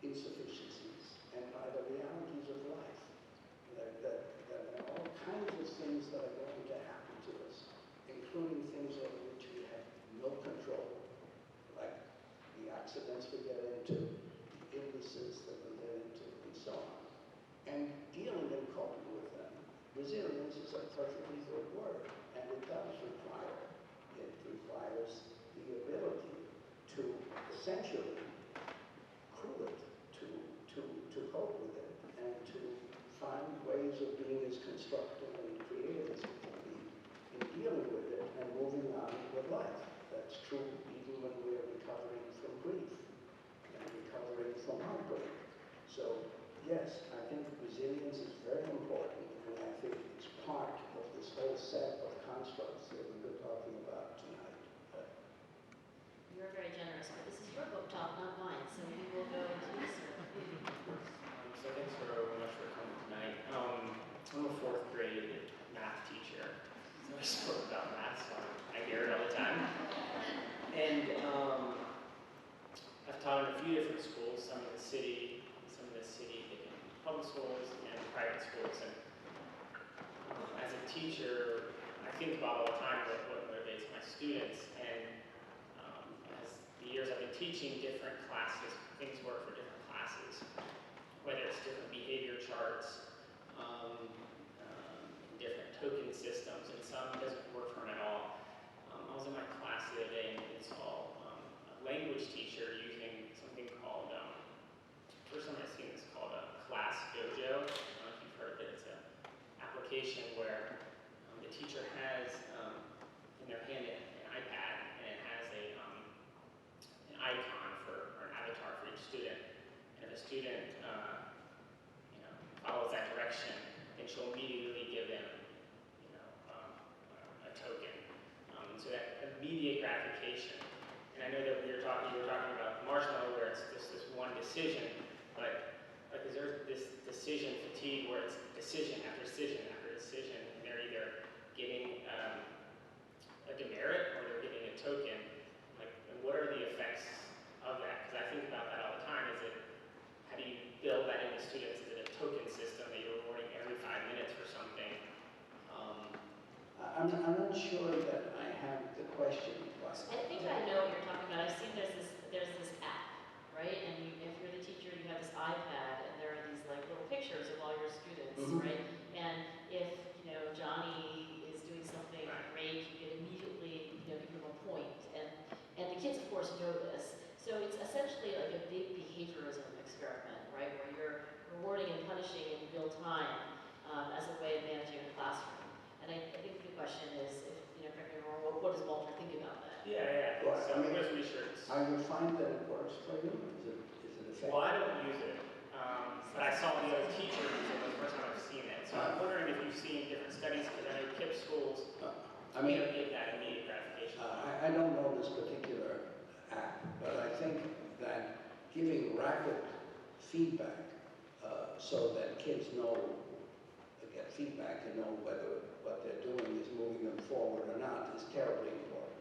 insufficiencies and by the realities of life. That there are all kinds of things that are going to happen to us, including things over which we have no control, like the accidents we get into, the illnesses that we get into, and so on. And dealing and coping with them, resilience is a perfectly good word, and it does require, it requires the ability to essentially crew it, to cope with it, and to find ways of being as constructive and creative as we can be in dealing with it and moving on with life. That's true even when we're recovering from grief and recovering from heartbreak. So, yes, I think resilience is very important, and I think it's part of this whole set of constructs that we've been talking about tonight. You're very generous, but this is your book talk, not mine, so we will go to you, sir. So thanks very much for coming tonight. I'm a fourth grade math teacher, so I spoke about math, so I hear it all the time. And I've taught in a few different schools, some in the city, public schools and private schools. And as a teacher, I think about all the time what motivates my students. And as the years I've been teaching different classes, things work for different classes, whether it's different behavior charts, different token systems, and some doesn't work for them at all. I was in my class the other day and saw a language teacher using something called, first time I've seen this, called a Class Dojo. I don't know if you've heard of it. It's an application where the teacher has in their hand an iPad, and it has an icon or an avatar for each student. And if a student follows that direction, then she'll immediately give them a token. And so that immediate gratification. And I know that you were talking about Marshmallow, where it's this one decision, but is there this decision fatigue where it's decision after decision after decision, and they're either getting a demerit or they're getting a token? Like, and what are the effects of that? Because I think about that all the time. How do you build that into students? Is it a token system that you're rewarding every 5 minutes for something? I'm not sure that I have the question. I think I know what you're talking about. I've seen there's this app, right? And if you're the teacher, you have this iPad, and there are these like little pictures of all your students, right? And if Johnny is course, know this. So it's essentially like a big behaviorism experiment, right, where you're rewarding and punishing in real time as a way of managing a classroom. And I think the question is, if, correct me if I'm wrong, what does Walter think about that? Yeah. Well, So I mean, there's research. I would find that it works for you. Is it effective? Well, I don't use it, but I saw the other teacher use it. That's the first time I've seen it. So I'm wondering if you've seen different studies, because I know KIPP schools, give that immediate gratification. I don't know this particular app, but I think that giving rapid feedback so that kids get feedback and know whether what they're doing is moving them forward or not is terribly important.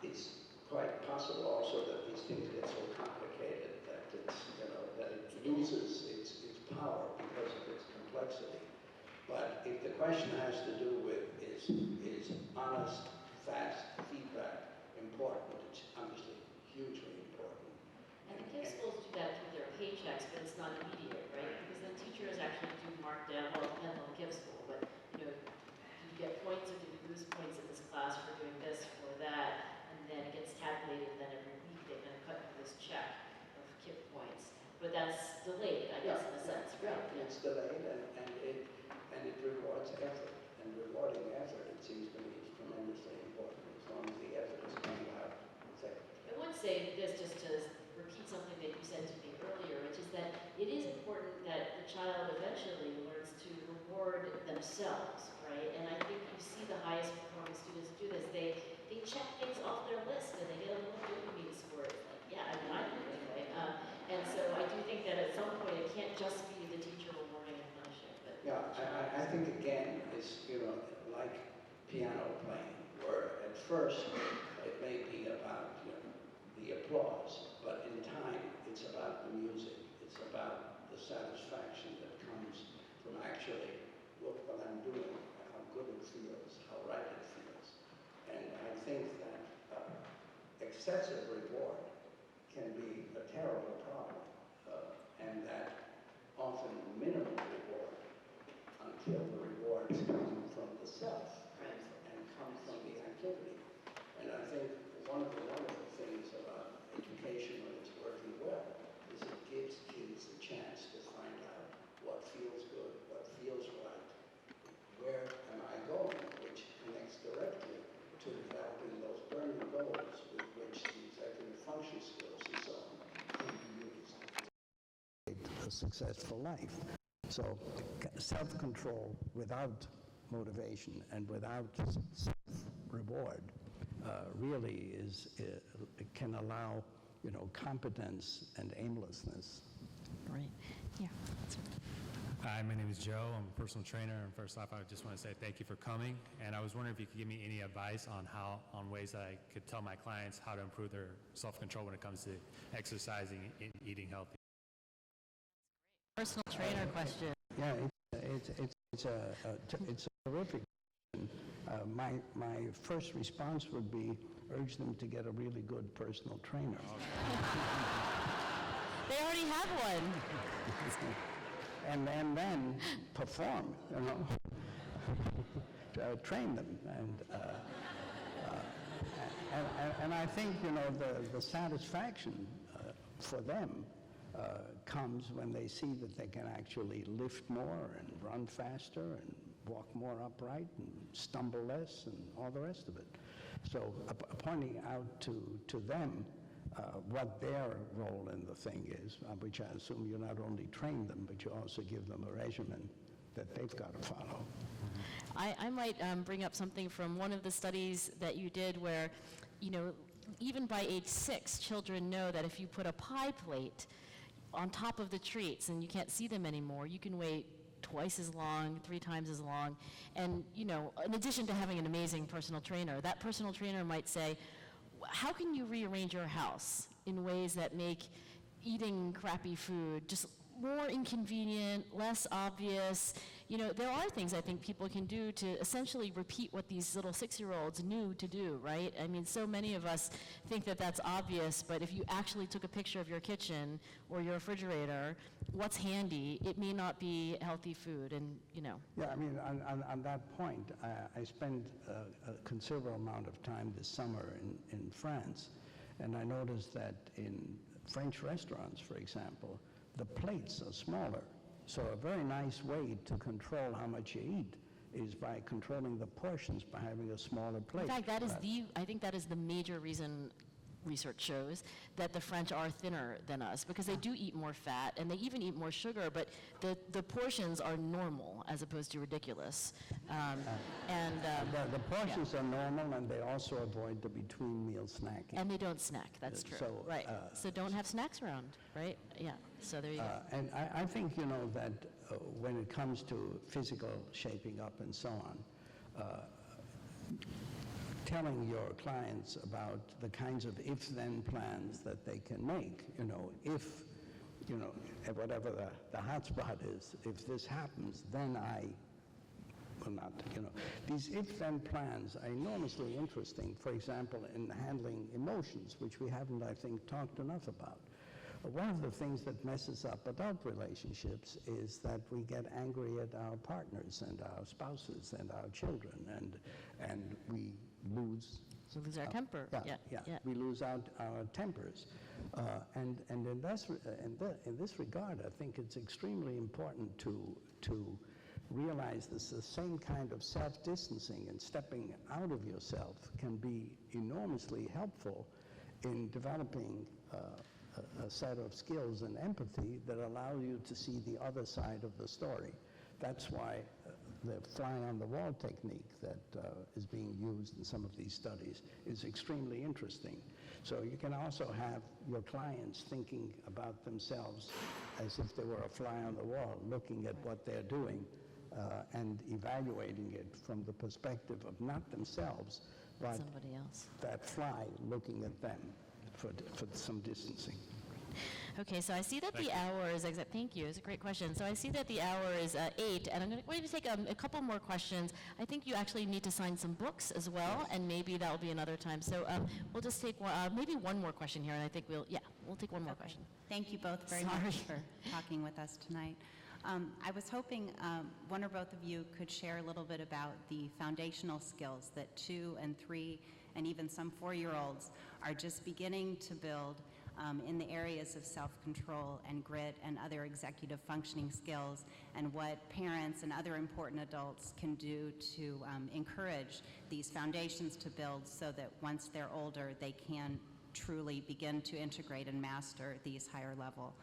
It's quite possible also that these things get so complicated that that it loses its power because of its complexity. But if the question has to do with is honest, fast feedback important, it's obviously hugely important. And the KIPP schools do that through their paychecks, but it's not immediate, right? Because then teachers actually do mark down, well, it depends on the KIPP school, but, do you get points or do you lose points in this class for doing this or that? And then it gets tabulated, and then every week they kind of cut this check of KIPP points. But that's delayed, I guess, in a sense, right? Yeah, it's delayed and it rewards effort. And rewarding effort, it seems to me, is tremendously important as long as the effort is coming out effectively. I would say this, just to repeat something that you said to me earlier, which is that it is important that the child eventually learns to reward themselves, right? And I think you see the highest performing students do this. They check things off their list and they get a little dopamine score. It's like, yeah, I mean, I do it anyway. And so I do think that at some point it can't just be the teacher rewarding and punishing. But Yeah, I think again, it's like piano playing, where at first it may be about the applause, but in time it's about the music. It's about the satisfaction that comes from actually, look what I'm doing, how good it feels, how right it feels. And I think that excessive reward can be a terrible problem, and that often minimal reward until the rewards come from the self and come from the activity. And I think one of the wonderful things about education when it's working well is it gives kids a chance to find out what feels good, what feels right, where am I going, which connects directly to developing those burning goals with which the executive function skills and so on can be used to create a successful life. So self-control without motivation and without self-reward really can allow competence and aimlessness. Right. Yeah. Hi, my name is Joe. I'm a personal trainer, and first off, I just want to say thank you for coming. And I was wondering if you could give me any advice on ways that I could tell my clients how to improve their self-control when it comes to exercising and eating healthy. Personal trainer question. Yeah, it's a terrific question. My first response would be urge them to get a really good personal trainer. They already have one. And then perform, train them. And I think, the satisfaction for them comes when they see that they can actually lift more and run faster and walk more upright and stumble less and all the rest of it. So pointing out to them what their role in the thing is, which I assume you not only train them, but you also give them a regimen that they've got to follow. I might bring up something from one of the studies that you did where, even by age 6, children know that if you put a pie plate on top of the treats and you can't see them anymore, you can wait twice as long, 3 times as long. And, in addition to having an amazing personal trainer, that personal trainer might say, how can you rearrange your house in ways that make eating crappy food just more inconvenient, less obvious, there are things I think people can do to essentially repeat what these little 6-year-olds knew to do, right? I mean, so many of us think that that's obvious, but if you actually took a picture of your kitchen or your refrigerator, what's handy, it may not be healthy food, and Yeah, I mean, on that point, I spent a considerable amount of time this summer in France, and I noticed that in French restaurants, for example, the plates are smaller. So a very nice way to control how much you eat is by controlling the portions by having a smaller plate. In fact, I think that is the major reason research shows that the French are thinner than us, because they do eat more fat and they even eat more sugar, but the portions are normal as opposed to ridiculous. The portions are normal, and they also avoid the between-meal snacking. And they don't snack, that's true. So, right. So don't have snacks around, right? Yeah, so there you go. And I think, that when it comes to physical shaping up and so on, telling your clients about the kinds of if-then plans that they can make, if, whatever the hotspot is, if this happens, then I will not, These if-then plans are enormously interesting, for example, in handling emotions, which we haven't, I think, talked enough about. One of the things that messes up adult relationships is that we get angry at our partners and our spouses and our children, and we lose our temper. Yeah. We lose our tempers. And in this regard, I think it's extremely important to realize this the same kind of self-distancing and stepping out of yourself can be enormously helpful in developing a set of skills and empathy that allow you to see the other side of the story. That's why the fly-on-the-wall technique that is being used in some of these studies is extremely interesting. So you can also have your clients thinking about themselves as if they were a fly on the wall, looking at what they're doing and evaluating it from the perspective of not themselves, but somebody else. That fly looking at them for some distancing. Okay, so I see that the hour is thank you, it's a great question. So I see that the hour is 8, and I'm going to take a couple more questions. I think you actually need to sign some books as well, and maybe that'll be another time. So we'll just take maybe one more question here, and I think we'll take one more question. Thank you both very much for talking with us tonight. I was hoping one or both of you could share a little bit about the foundational skills that 2 and 3 and even some 4-year-olds are just beginning to build in the areas of self-control and grit and other executive functioning skills, and what parents and other important adults can do to encourage these foundations to build so that once they're older, they can truly begin to integrate and master these higher level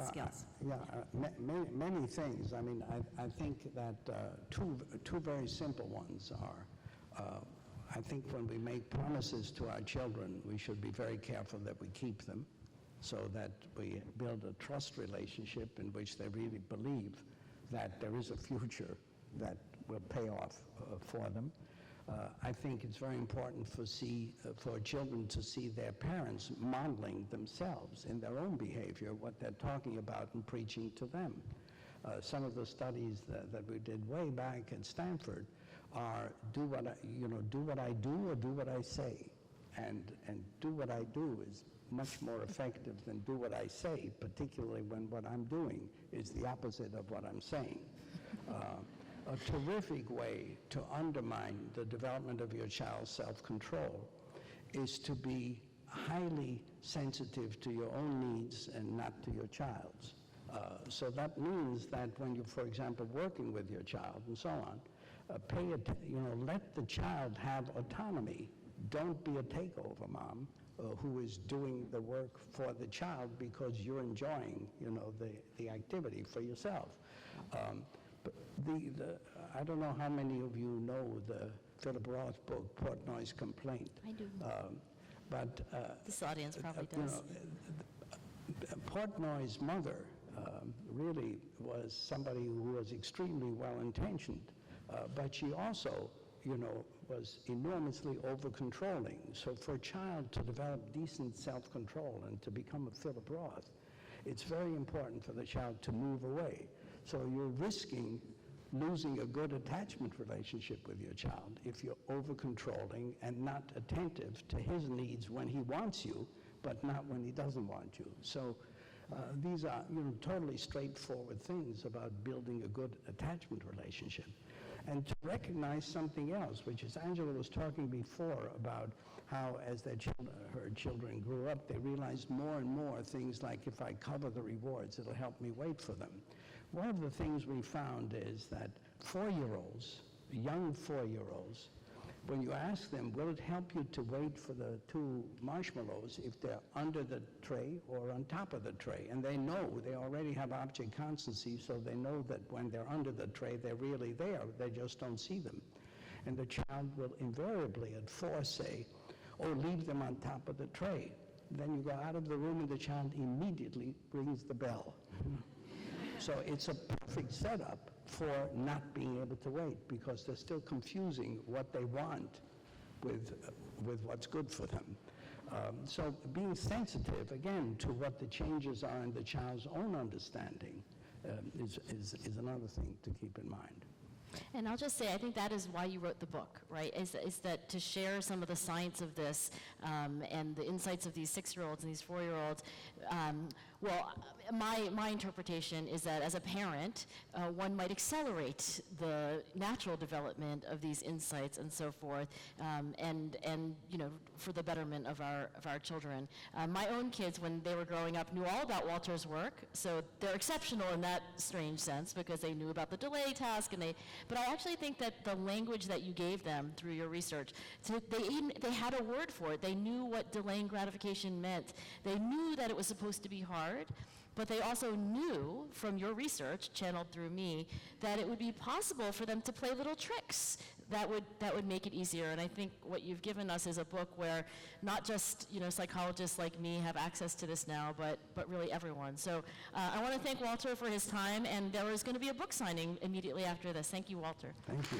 skills. Many things. I mean, I think that two very simple ones are, I think when we make promises to our children, we should be very careful that we keep them, so that we build a trust relationship in which they really believe that there is a future that will pay off for them. I think it's very important for children to see their parents modeling themselves in their own behavior, what they're talking about and preaching to them. Some of the studies that we did way back at Stanford are do what I do or do what I say. And do what I do is much more effective than do what I say, particularly when what I'm doing is the opposite of what I'm saying. A terrific way to undermine the development of your child's self-control is to be highly sensitive to your own needs and not to your child's. So that means that when you're, for example, working with your child and so on, let the child have autonomy. Don't be a takeover mom who is doing the work for the child because you're enjoying, the activity for yourself. But I don't know how many of you know the Philip Roth book, Portnoy's Complaint. I do. But this audience probably does. Portnoy's mother really was somebody who was extremely well-intentioned, but she also, was enormously over-controlling. So for a child to develop decent self-control and to become a Philip Roth, it's very important for the child to move away. So you're risking losing a good attachment relationship with your child if you're over-controlling and not attentive to his needs when he wants you, but not when he doesn't want you. So these are totally straightforward things about building a good attachment relationship. And to recognize something else, which is Angela was talking before about how as her children grew up, they realized more and more things like, if I cover the rewards, it'll help me wait for them. One of the things we found is that 4-year-olds, young 4-year-olds, when you ask them, will it help you to wait for the 2 marshmallows if they're under the tray or on top of the tray? And they know, they already have object constancy, so they know that when they're under the tray, they're really there. They just don't see them. And the child will invariably at 4 say, oh, leave them on top of the tray. Then you go out of the room and the child immediately rings the bell. So it's a perfect setup for not being able to wait, because they're still confusing what they want with what's good for them. So being sensitive, again, to what the changes are in the child's own understanding is another thing to keep in mind. And I'll just say, I think that is why you wrote the book, right? Is that to share some of the science of this and the insights of these 6-year-olds and these 4-year-olds. Well, my interpretation is that as a parent, one might accelerate the natural development of these insights and so forth, and for the betterment of our children. My own kids, when they were growing up, knew all about Walter's work, so they're exceptional in that strange sense because they knew about the delay task, but I actually think that the language that you gave them through your research, they had a word for it. They knew what delaying gratification meant. They knew that it was supposed to be hard, but they also knew from your research, channeled through me, that it would be possible for them to play little tricks that would make it easier. And I think what you've given us is a book where not just psychologists like me have access to this now, but really everyone. So I want to thank Walter for his time, and there is going to be a book signing immediately after this. Thank you, Walter. Thank you.